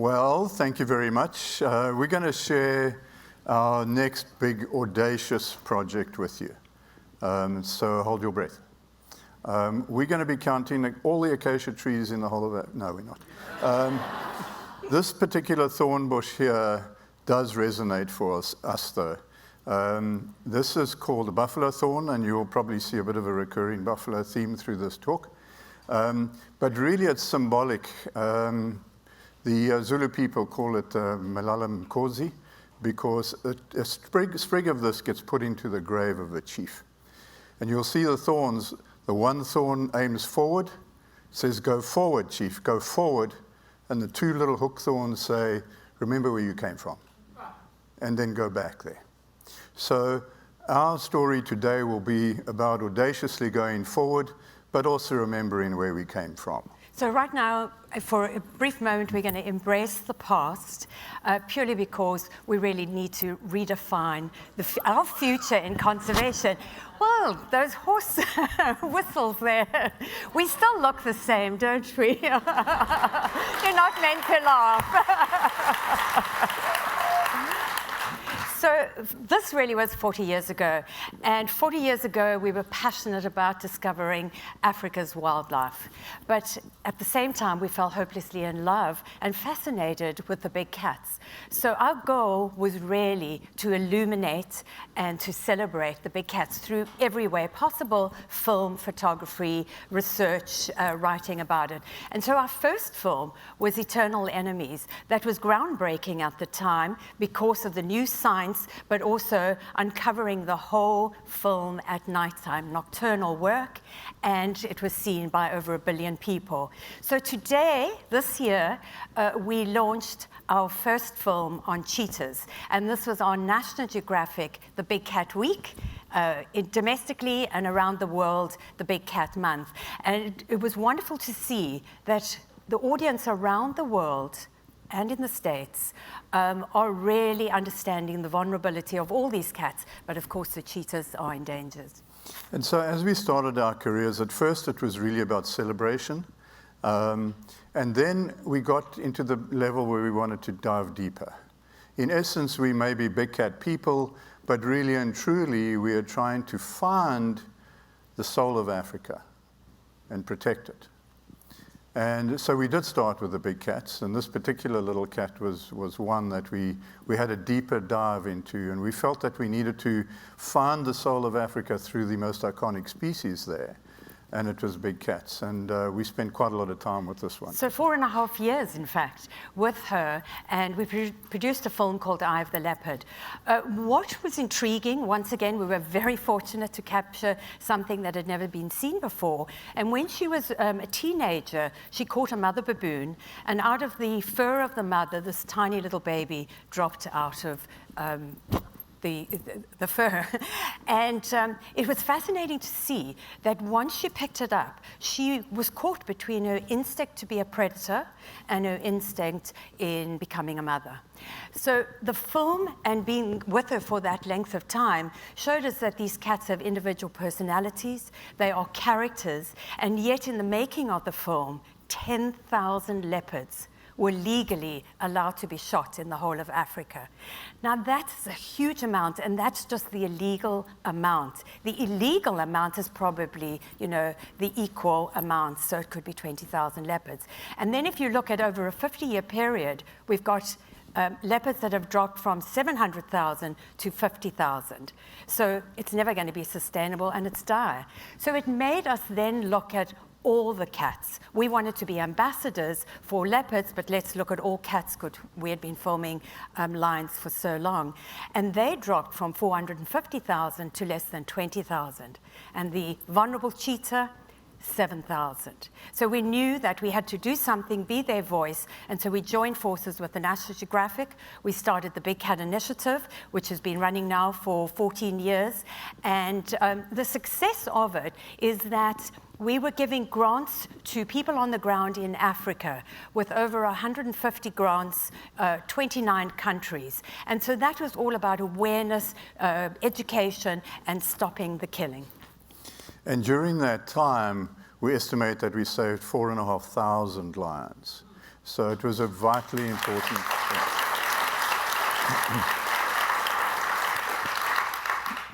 Well, thank you very much. We're going to share our next big audacious project with you. So hold your breath. We're going to be counting all the acacia trees in the whole of that. No, we're not. This particular thorn bush here does resonate for us though. This is called the buffalo thorn, and you'll probably see a bit of a recurring buffalo theme through this talk. But really it's symbolic. The Zulu people call it Malala Mkosi because a sprig of this gets put into the grave of the chief. And you'll see the thorns, the one thorn aims forward, says, "Go forward, chief, go forward." And the two little hook thorns say, "Remember where you came from," and then go back there. So our story today will be about audaciously going forward, but also remembering where we came from. So right now, for a brief moment, we're going to embrace the past, purely because we really need to redefine our future in conservation. Well, those horse whistles there, we still look the same, don't we? You're not meant to laugh. So this really was 40 years ago. And 40 years ago, we were passionate about discovering Africa's wildlife. But at the same time, we fell hopelessly in love and fascinated with the big cats. So our goal was really to illuminate and to celebrate the big cats through every way possible: film, photography, research, writing about it. And so our first film was Eternal Enemies. That was groundbreaking at the time because of the new science, but also uncovering the whole film at nighttime, nocturnal work, and it was seen by over 1 billion people. So today, this year, we launched our first film on cheetahs, and this was on National Geographic, the Big Cat Week, domestically and around the world, the Big Cat Month. And it was wonderful to see that the audience around the world and in the States are really understanding the vulnerability of all these cats, but of course the cheetahs are endangered. And so as we started our careers, at first it was really about celebration, and then we got into the level where we wanted to dive deeper. In essence, we may be big cat people, but really and truly we are trying to find the soul of Africa and protect it. And so we did start with the big cats, and this particular little cat was one that we had a deeper dive into, and we felt that we needed to find the soul of Africa through the most iconic species there, and it was big cats, and we spent quite a lot of time with this one. So 4.5 years, in fact, with her, and we produced a film called Eye of the Leopard. What was intriguing, once again, we were very fortunate to capture something that had never been seen before, and when she was a teenager, she caught a mother baboon, and out of the fur of the mother, this tiny little baby dropped out of the fur. And it was fascinating to see that once she picked it up, she was caught between her instinct to be a predator and her instinct in becoming a mother. So the film and being with her for that length of time showed us that these cats have individual personalities, they are characters, and yet in the making of the film, 10,000 leopards were legally allowed to be shot in the whole of Africa. Now that's a huge amount, and that's just the illegal amount. The illegal amount is probably, the equal amount, so it could be 20,000 leopards. And then if you look at over a 50-year period, we've got leopards that have dropped from 700,000 to 50,000. So it's never going to be sustainable, and it's dire. So it made us then look at all the cats. We wanted to be ambassadors for leopards, but let's look at all cats because we had been filming lions for so long. And they dropped from 450,000 to less than 20,000. And the vulnerable cheetah, 7,000. So we knew that we had to do something, be their voice, and so we joined forces with the National Geographic. We started the Big Cat Initiative, which has been running now for 14 years. And the success of it is that we were giving grants to people on the ground in Africa with over 150 grants, 29 countries. And so that was all about awareness, education, and stopping the killing. And during that time, we estimate that we saved 4,500 lions. So it was a vitally important thing.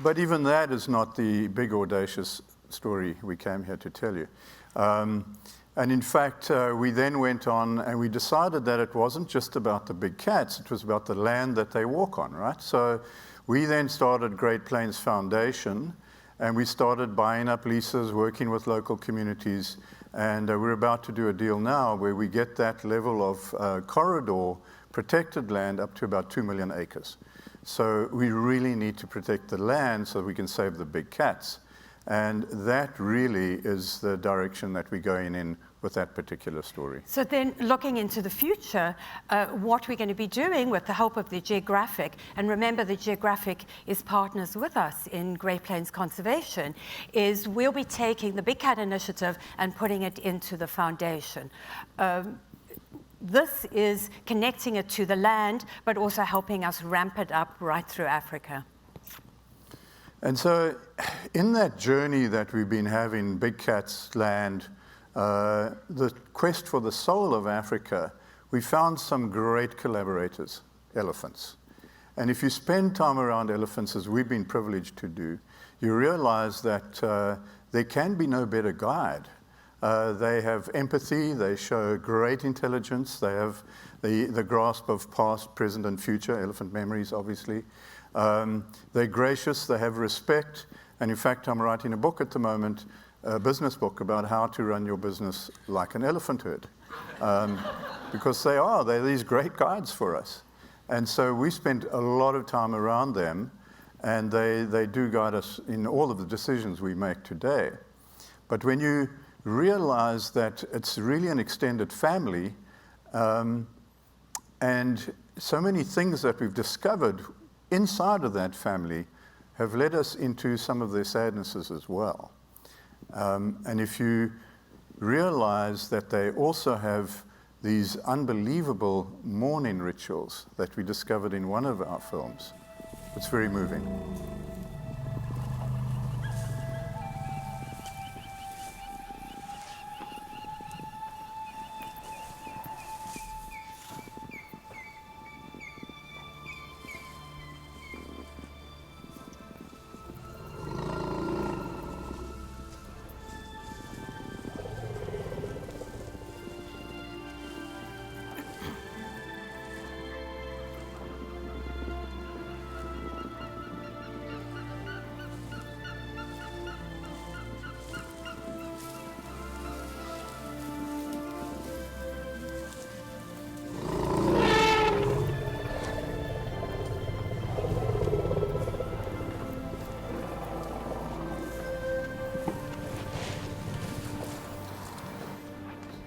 But even that is not the big audacious story we came here to tell you. And in fact, we then went on and we decided that it wasn't just about the big cats, it was about the land that they walk on, right? So we then started Great Plains Foundation, and we started buying up leases, working with local communities, and we're about to do a deal now where we get that level of corridor protected land up to about 2 million acres. So we really need to protect the land so we can save the big cats. And that really is the direction that we're going in with that particular story. So then looking into the future, what we're going to be doing with the help of the Geographic, and remember the Geographic is partners with us in Great Plains Conservation, is we'll be taking the Big Cat Initiative and putting it into the foundation. This is connecting it to the land, but also helping us ramp it up right through Africa. And so in that journey that we've been having, Big Cats, land, the quest for the soul of Africa, we found some great collaborators, elephants. And if you spend time around elephants, as we've been privileged to do, you realize that there can be no better guide. They have empathy, they show great intelligence, they have the grasp of past, present, and future, elephant memories, obviously. They're gracious, they have respect, and in fact, I'm writing a book at the moment, a business book about how to run your business like an elephant herd. Because they're these great guides for us. And so we spend a lot of time around them, and they do guide us in all of the decisions we make today. But when you realize that it's really an extended family, and so many things that we've discovered inside of that family have led us into some of their sadnesses as well. And if you realize that they also have these unbelievable mourning rituals that we discovered in one of our films, it's very moving.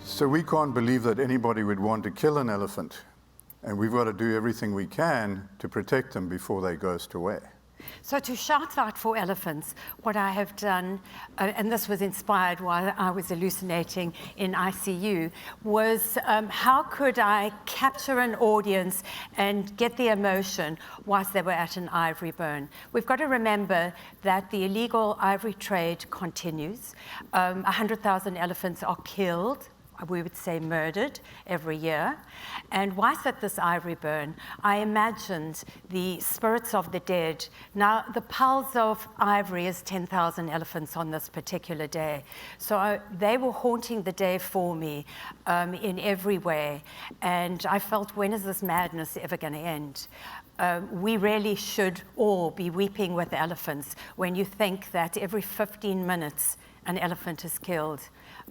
So we can't believe that anybody would want to kill an elephant, and we've got to do everything we can to protect them before they ghost away. So to shout out for elephants, what I have done, and this was inspired while I was hallucinating in ICU, was how could I capture an audience and get the emotion whilst they were at an ivory burn? We've got to remember that the illegal ivory trade continues. 100,000 elephants are killed, we would say murdered, every year. And whilst at this ivory burn, I imagined the spirits of the dead. Now, the pulse of ivory is 10,000 elephants on this particular day. So they were haunting the day for me in every way. And I felt, when is this madness ever going to end? We really should all be weeping with elephants when you think that every 15 minutes an elephant is killed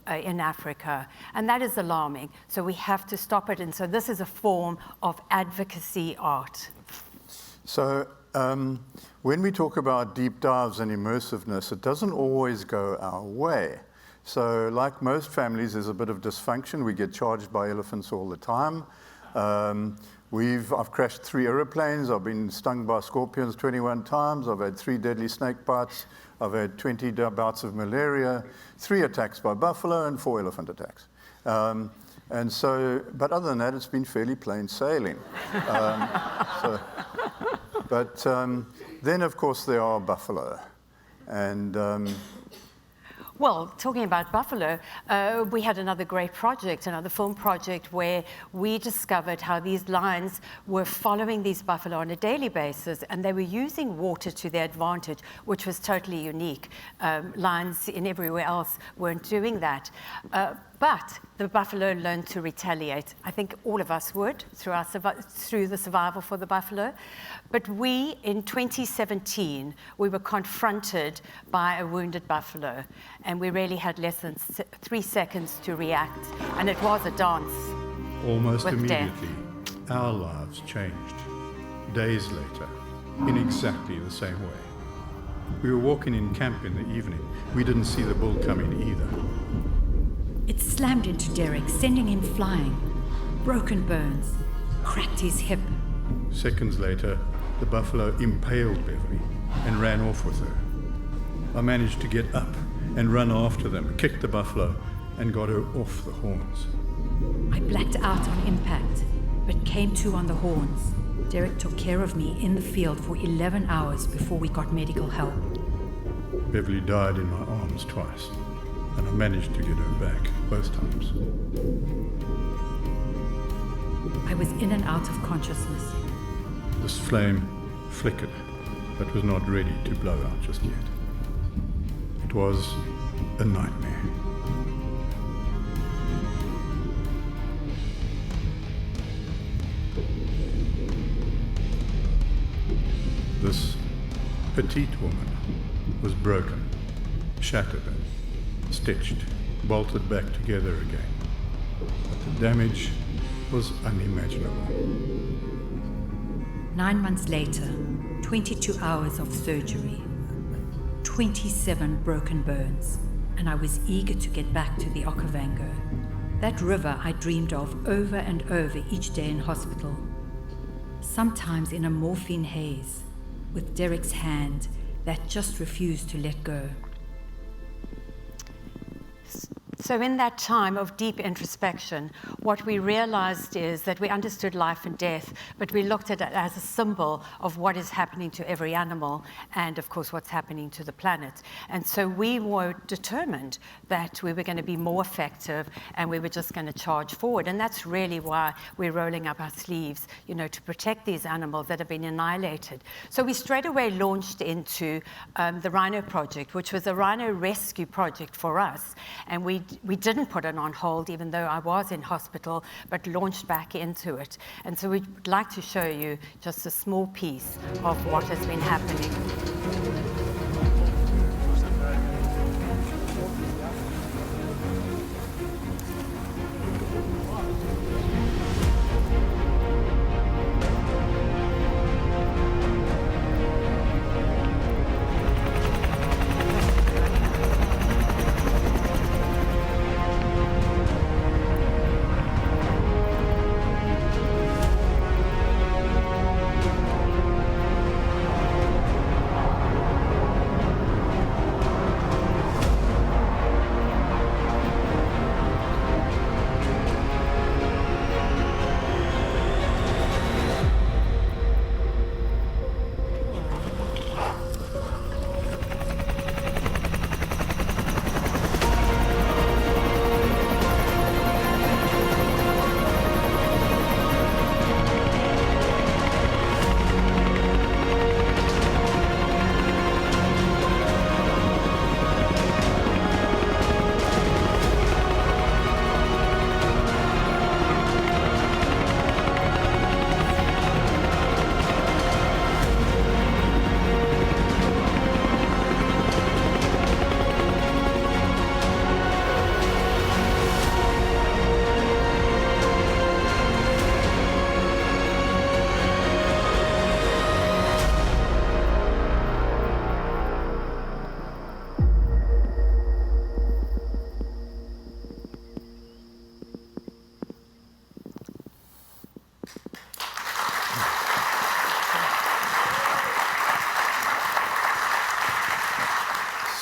in Africa, and that is alarming. So we have to stop it, and so this is a form of advocacy art. So when we talk about deep dives and immersiveness, it doesn't always go our way. So like most families, there's a bit of dysfunction. We get charged by elephants all the time. I've crashed 3 aeroplanes. I've been stung by scorpions 21 times. I've had 3 deadly snake bites. I've had 20 bouts of malaria, 3 attacks by buffalo, and 4 elephant attacks. And so, but other than that, it's been fairly plain sailing. Then, of course, there are buffalo. And Well, talking about buffalo, we had another great project, another film project, where we discovered how these lions were following these buffalo on a daily basis, and they were using water to their advantage, which was totally unique. Lions in everywhere else weren't doing that. But the buffalo learned to retaliate. I think all of us would through the survival for the buffalo. But we, in 2017, we were confronted by a wounded buffalo, and we really had less than 3 seconds to react, and it was a dance. Almost with immediately, our lives changed. Days later, in exactly the same way. We were walking in camp in the evening. We didn't see the bull coming either. It slammed into Dereck, sending him flying. Broken bones, cracked his hip. Seconds later, the buffalo impaled Beverly and ran off with her. I managed to get up and run after them, kicked the buffalo, and got her off the horns. I blacked out on impact, but came to on the horns. Dereck took care of me in the field for 11 hours before we got medical help. Beverly died in my arms twice, and I managed to get her back both times. I was in and out of consciousness. This flame flickered, but was not ready to blow out just yet. It was a nightmare. This petite woman was broken, shattered, stitched, bolted back together again. But the damage was unimaginable. 9 months later, 22 hours of surgery, 27 broken bones, and I was eager to get back to the Okavango, that river I dreamed of over and over each day in hospital, sometimes in a morphine haze, with Dereck's hand that just refused to let go. So in that time of deep introspection, what we realized is that we understood life and death, but we looked at it as a symbol of what is happening to every animal and, of course, what's happening to the planet. And so we were determined that we were going to be more effective and we were just going to charge forward. And that's really why we're rolling up our sleeves, to protect these animals that have been annihilated. So we straight away launched into the Rhino Project, which was a rhino rescue project for us. And we didn't put it on hold, even though I was in hospital, but launched back into it. And so we'd like to show you just a small piece of what has been happening.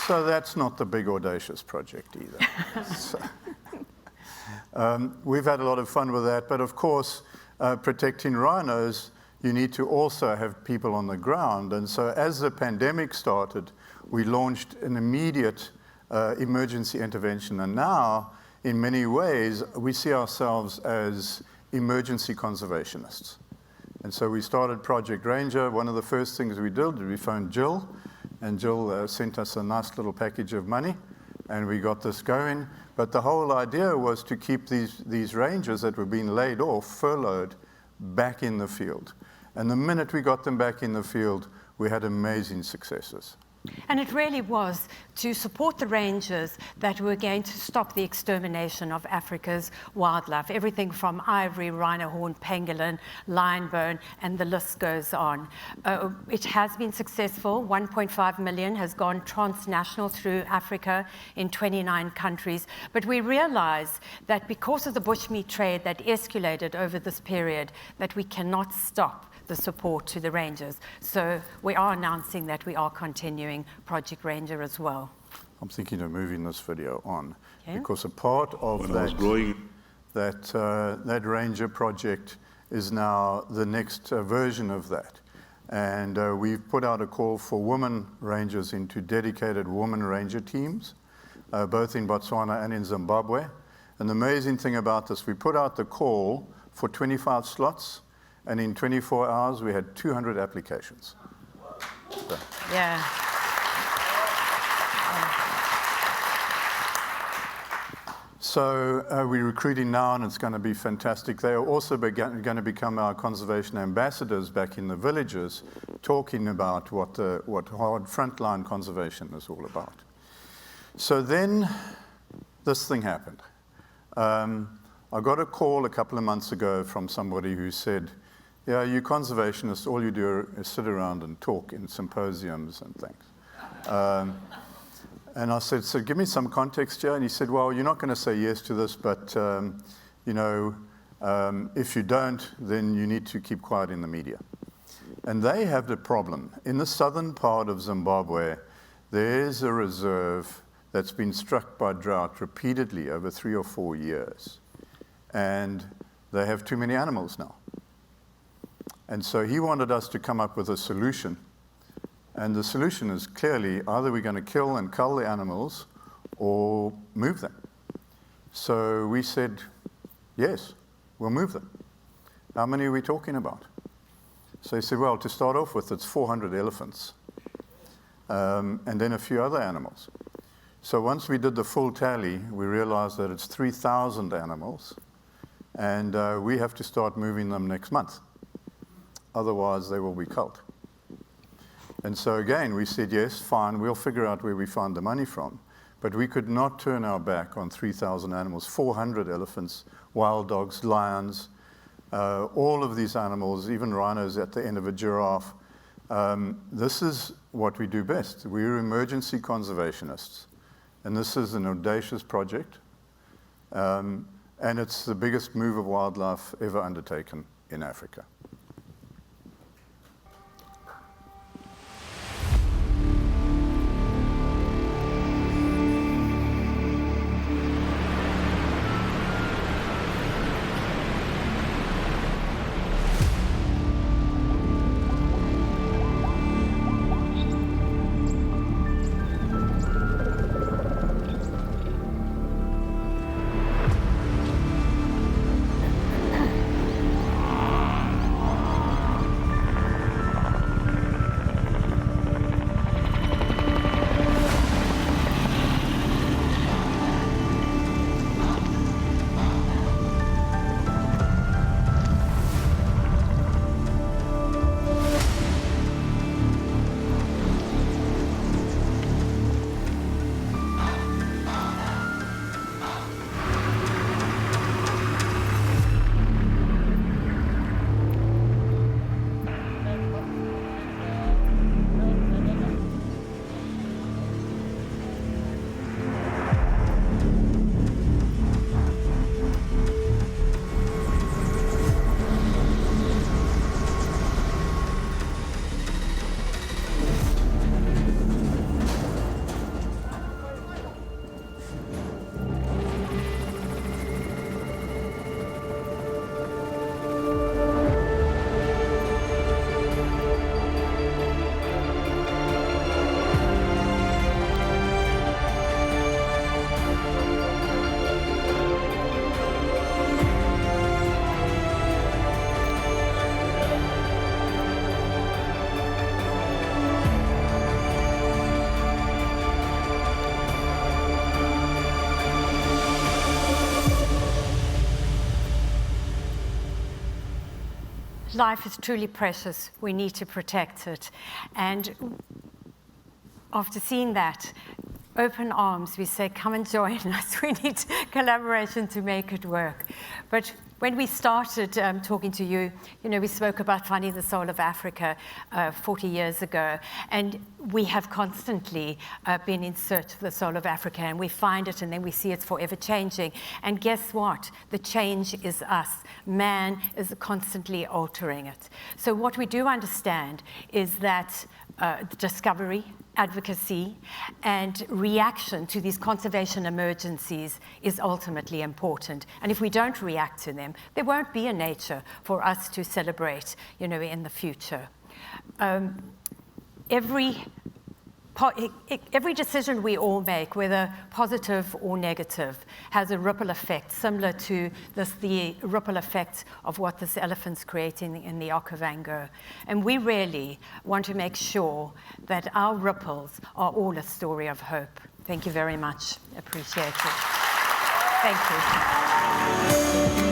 So that's not the big audacious project either. We've had a lot of fun with that, but of course, protecting rhinos, you need to also have people on the ground. And so as the pandemic started, we launched an immediate emergency intervention. And now, in many ways, we see ourselves as emergency conservationists. And so we started Project Ranger. One of the first things we did, we phoned Jill, and Jill sent us a nice little package of money, and we got this going. But the whole idea was to keep these rangers that were being laid off, furloughed, back in the field. And the minute we got them back in the field, we had amazing successes. And it really was to support the rangers that were going to stop the extermination of Africa's wildlife, everything from ivory, rhino horn, pangolin, lion bone, and the list goes on. It has been successful. 1.5 million has gone transnational through Africa in 29 countries. But we realize that because of the bushmeat trade that escalated over this period, that we cannot stop the support to the rangers. So we are announcing that we are continuing Project Ranger as well. I'm thinking of moving this video on, Okay. because a part of When I was growing, that Ranger project is now the next version of that. And we've put out a call for women rangers into dedicated women ranger teams, both in Botswana and in Zimbabwe. And the amazing thing about this, we put out the call for 25 slots, and in 24 hours, we had 200 applications. So. Yeah. So we're recruiting now, and it's going to be fantastic. They are also going to become our conservation ambassadors back in the villages, talking about what hard frontline conservation is all about. So then this thing happened. I got a call a couple of months ago from somebody who said, yeah, you conservationists, all you do is sit around and talk in symposiums and things. And I said, so give me some context here. And he said, well, you're not going to say yes to this, but if you don't, then you need to keep quiet in the media. And they have the problem. In the southern part of Zimbabwe, there's a reserve that's been struck by drought repeatedly over 3 or 4 years. And they have too many animals now. And so he wanted us to come up with a solution. And the solution is clearly either we're going to kill and cull the animals or move them. So we said, yes, we'll move them. How many are we talking about? So he said, well, to start off with, it's 400 elephants, and then a few other animals. So once we did the full tally, we realized that it's 3,000 animals, and we have to start moving them next month. Otherwise, they will be culled. And so again, we said, yes, fine, we'll figure out where we find the money from. But we could not turn our back on 3,000 animals, 400 elephants, wild dogs, lions, all of these animals, even rhinos at the end of a giraffe. This is what we do best. We're emergency conservationists. And this is an audacious project. And it's the biggest move of wildlife ever undertaken in Africa. life is truly precious. We need to protect it. And after seeing that, open arms, we say, come and join us. We need collaboration to make it work. But when we started talking to you, we spoke about finding the soul of Africa 40 years ago, and we have constantly been in search of the soul of Africa, and we find it, and then we see it's forever changing. And guess what? The change is us. Man is constantly altering it. So what we do understand is that discovery, advocacy, and reaction to these conservation emergencies is ultimately important. And if we don't react to them, there won't be a nature for us to celebrate, in the future. Every decision we all make, whether positive or negative, has a ripple effect, similar to the ripple effect of what this elephant's creating in the okavango. And we really want to make sure that our ripples are all a story of hope. Thank you very much. Appreciate it. Thank you.